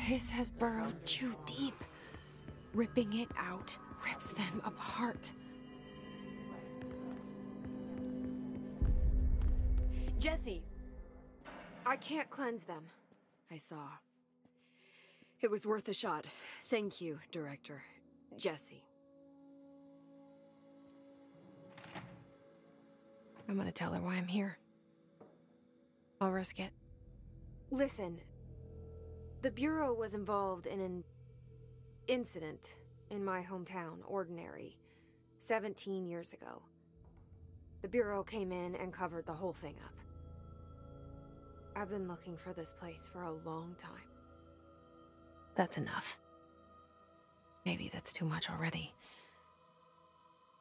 Hiss has burrowed too deep. Ripping it out rips them apart. Jesse! I can't cleanse them. I saw. It was worth a shot. Thank you, Director. Jesse. I'm gonna tell her why I'm here. I'll risk it. Listen, the Bureau was involved in an incident in my hometown, Ordinary, 17 years ago. The Bureau came in and covered the whole thing up. I've been looking for this place for a long time. That's enough. Maybe that's too much already.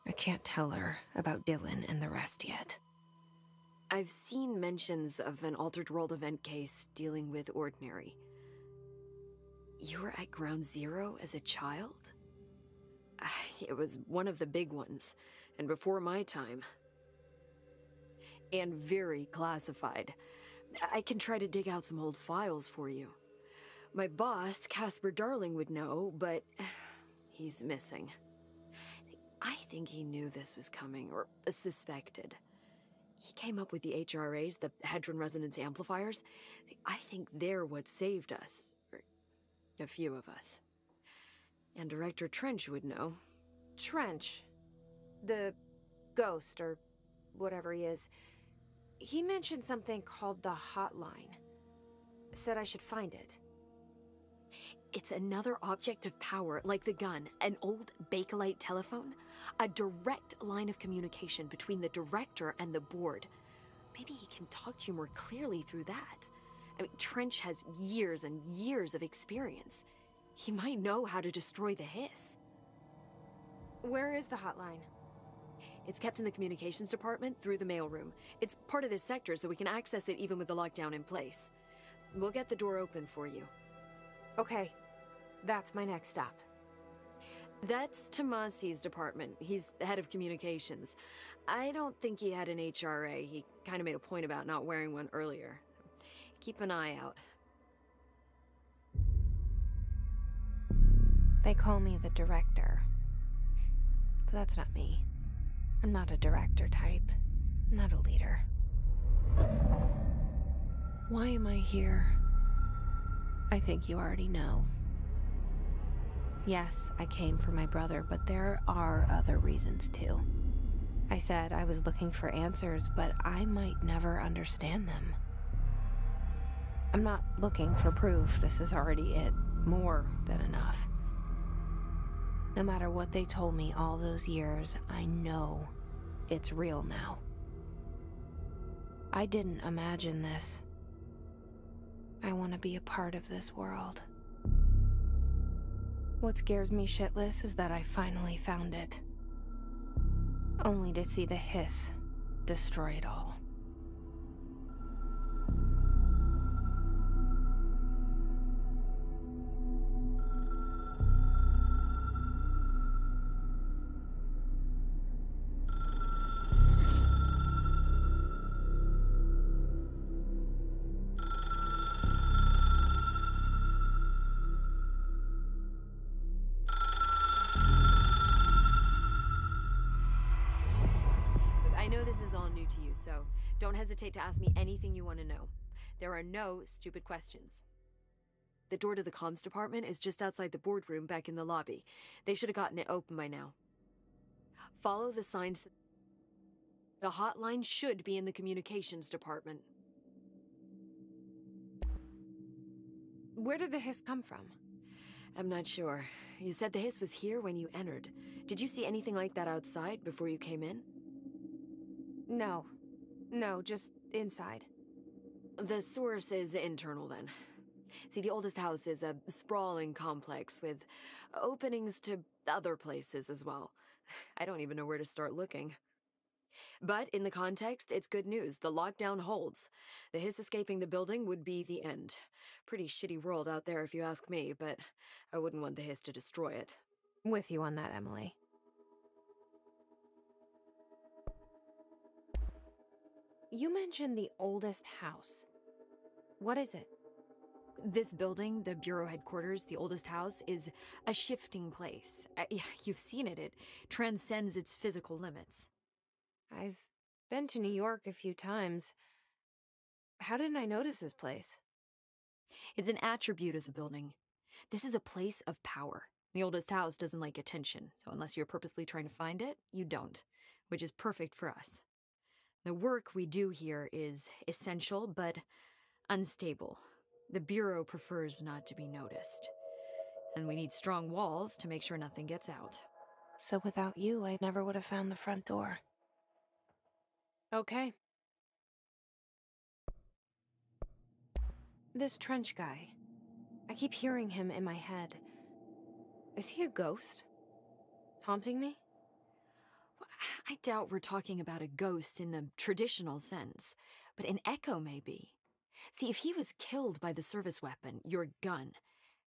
I can't tell her about Dylan and the rest yet. I've seen mentions of an Altered World event case dealing with Ordinary. You were at Ground Zero as a child? It was one of the big ones, and before my time. And very classified. I can try to dig out some old files for you. My boss, Casper Darling, would know, but he's missing. I think he knew this was coming, or suspected. He came up with the HRAs, the Hadron Resonance Amplifiers. I think they're what saved us. Or a few of us. And Director Trench would know. Trench, the ghost, or whatever he is, he mentioned something called the Hotline. Said I should find it. It's another object of power, like the gun, an old Bakelite telephone. A direct line of communication between the director and the board. Maybe he can talk to you more clearly through that. I mean, Trench has years and years of experience. He might know how to destroy the Hiss. Where is the hotline? It's kept in the communications department through the mailroom. It's part of this sector, so we can access it even with the lockdown in place. We'll get the door open for you. Okay, that's my next stop. That's Tomasi's department. He's head of communications. I don't think he had an HRA. He kind of made a point about not wearing one earlier. Keep an eye out. They call me the director. But that's not me. I'm not a director type. I'm not a leader. Why am I here? I think you already know. Yes, I came for my brother, but there are other reasons too. I said I was looking for answers, but I might never understand them. I'm not looking for proof. This is already it. More than enough. No matter what they told me all those years, I know it's real now. I didn't imagine this. I want to be a part of this world. What scares me shitless is that I finally found it. Only to see the Hiss destroy it all. So don't hesitate to ask me anything you want to know. There are no stupid questions. The door to the comms department is just outside the boardroom back in the lobby. They should have gotten it open by now. Follow the signs. The hotline should be in the communications department. Where did the Hiss come from? I'm not sure. You said the Hiss was here when you entered. Did you see anything like that outside before you came in? No, just inside. The source is internal, then. See, the oldest house is a sprawling complex with openings to other places as well. I don't even know where to start looking. But in the context, it's good news. The lockdown holds. The Hiss escaping the building would be the end. Pretty shitty world out there if you ask me, but I wouldn't want the Hiss to destroy it. With you on that, Emily. You mentioned the oldest house. What is it? This building, the Bureau headquarters, the oldest house, is a shifting place. You've seen it. It transcends its physical limits. I've been to New York a few times. How didn't I notice this place? It's an attribute of the building. This is a place of power. The oldest house doesn't like attention, so unless you're purposely trying to find it, you don't, which is perfect for us. The work we do here is essential, but unstable. The Bureau prefers not to be noticed. And we need strong walls to make sure nothing gets out. So without you, I never would have found the front door. Okay. This Trench guy. I keep hearing him in my head. Is he a ghost? Haunting me? I doubt we're talking about a ghost in the traditional sense, but an echo maybe. See, if he was killed by the service weapon, your gun,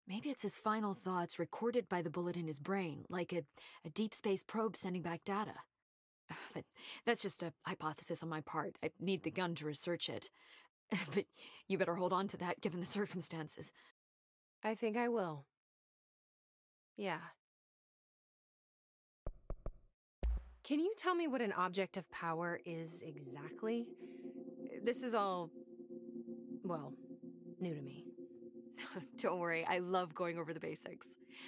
maybe it's his final thoughts recorded by the bullet in his brain, like a deep space probe sending back data. But that's just a hypothesis on my part. I need the gun to research it. But you better hold on to that given the circumstances. I think I will. Yeah. Can you tell me what an object of power is exactly? This is all, well, new to me. Don't worry, I love going over the basics.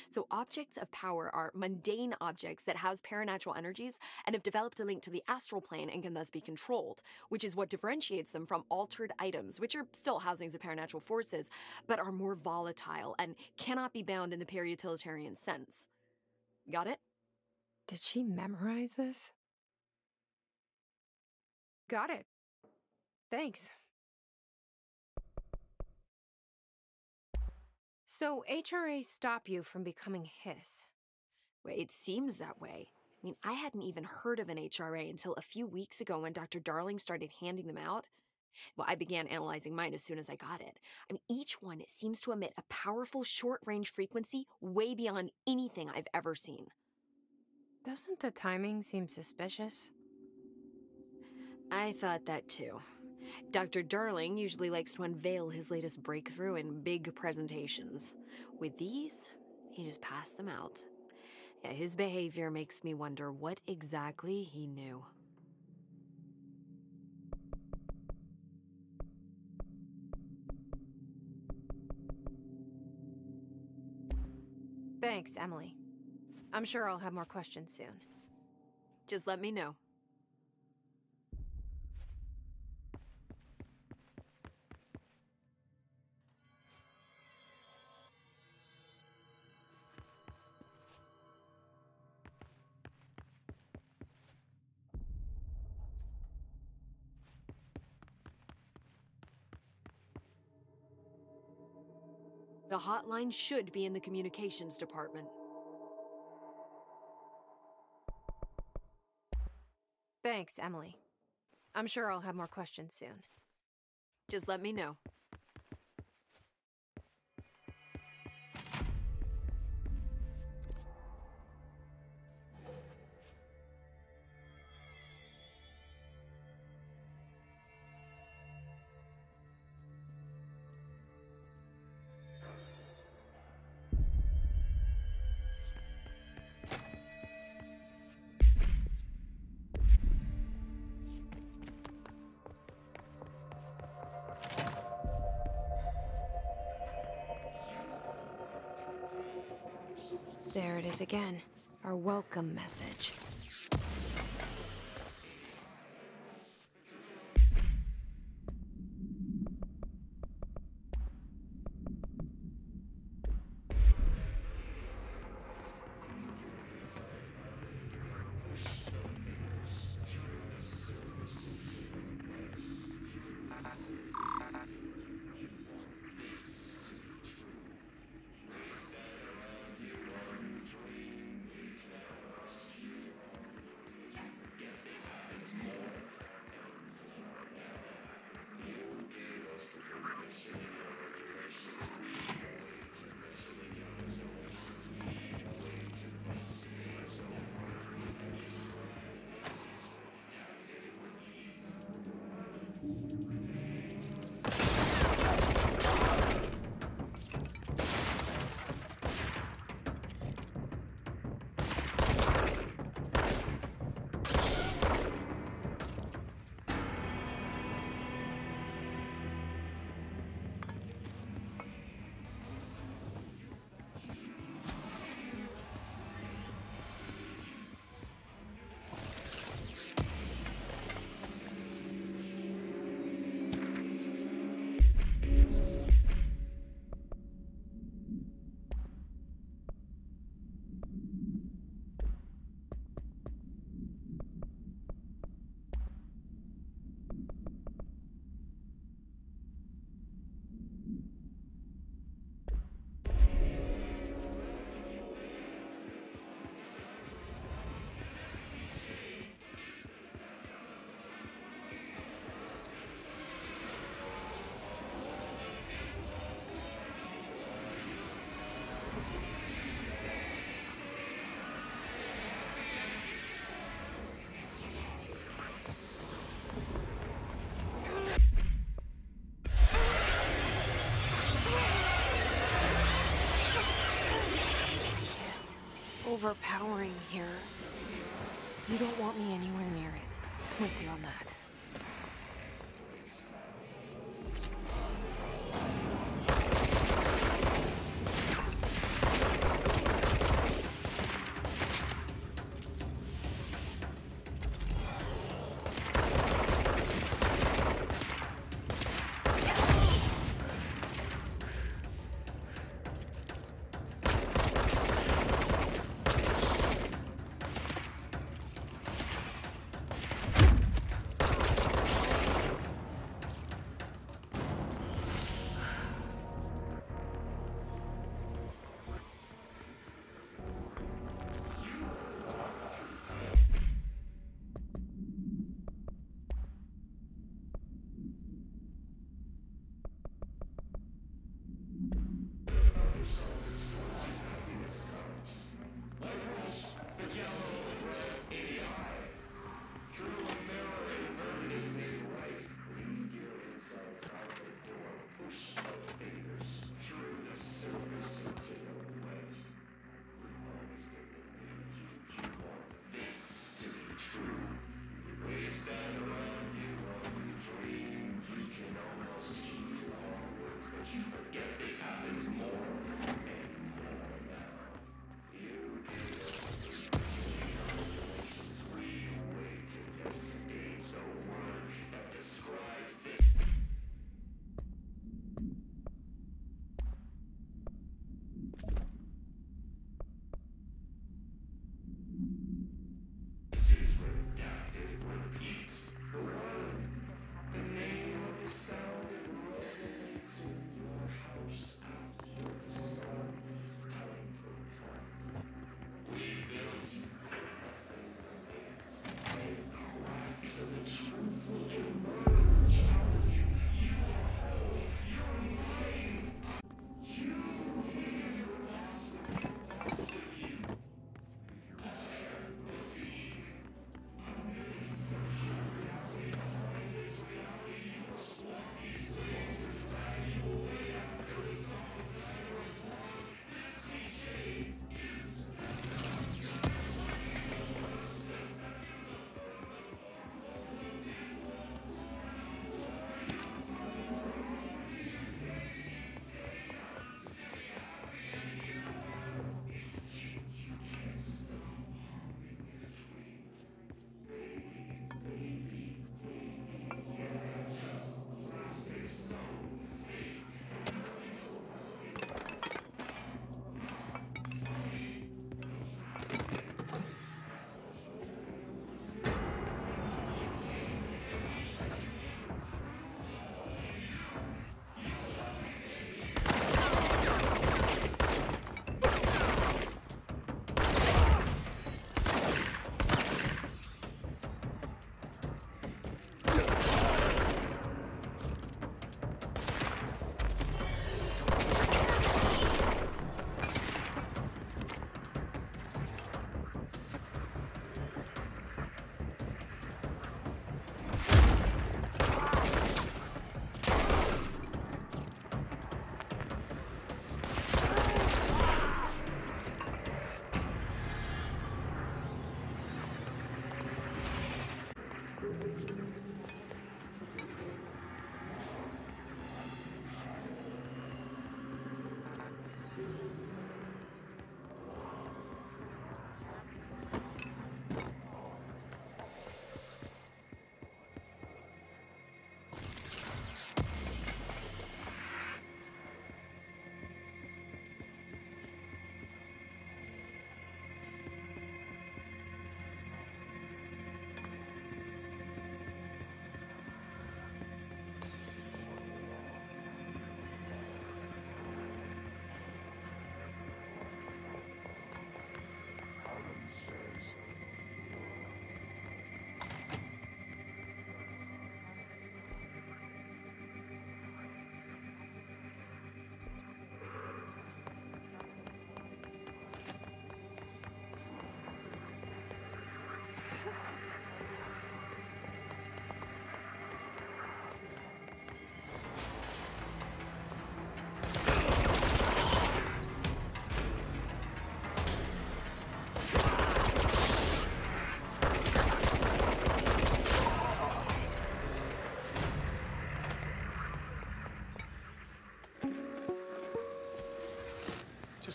So objects of power are mundane objects that house paranatural energies and have developed a link to the astral plane and can thus be controlled, which is what differentiates them from altered items, which are still housings of paranatural forces, but are more volatile and cannot be bound in the peri-utilitarian sense. Got it? Did she memorize this? Got it. Thanks. So HRA stop you from becoming Hiss? Well, it seems that way. I mean, I hadn't even heard of an HRA until a few weeks ago when Dr. Darling started handing them out. Well, I began analyzing mine as soon as I got it. I mean, each one seems to emit a powerful short-range frequency way beyond anything I've ever seen. Doesn't the timing seem suspicious? I thought that too. Dr. Darling usually likes to unveil his latest breakthrough in big presentations. With these, he just passed them out. Yeah, his behavior makes me wonder what exactly he knew. Thanks, Emily. I'm sure I'll have more questions soon. Just let me know. The hotline should be in the communications department. Thanks, Emily. I'm sure I'll have more questions soon. Just let me know. There it is again. Our welcome message. overpowering here. You don't want me anywhere near it. I'm with you on that.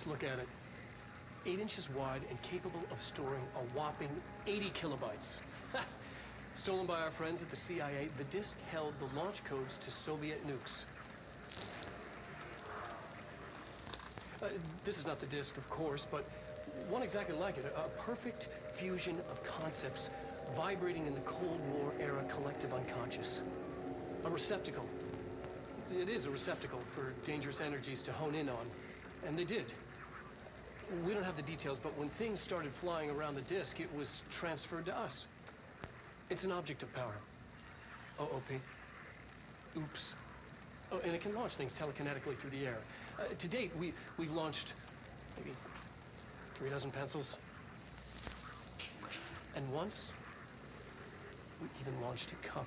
Just look at it. 8 inches wide and capable of storing a whopping 80 kilobytes. Stolen by our friends at the CIA, the disk held the launch codes to Soviet nukes. This is not the disk, of course, but one exactly like it. A perfect fusion of concepts vibrating in the Cold War era collective unconscious. A receptacle. It is a receptacle for dangerous energies to hone in on. And they did. We don't have the details, but when things started flying around the disk, it was transferred to us. It's an object of power. OOP. Oops. Oh, and it can launch things telekinetically through the air. To date, we've launched maybe 3 dozen pencils. And once, we even launched a cup.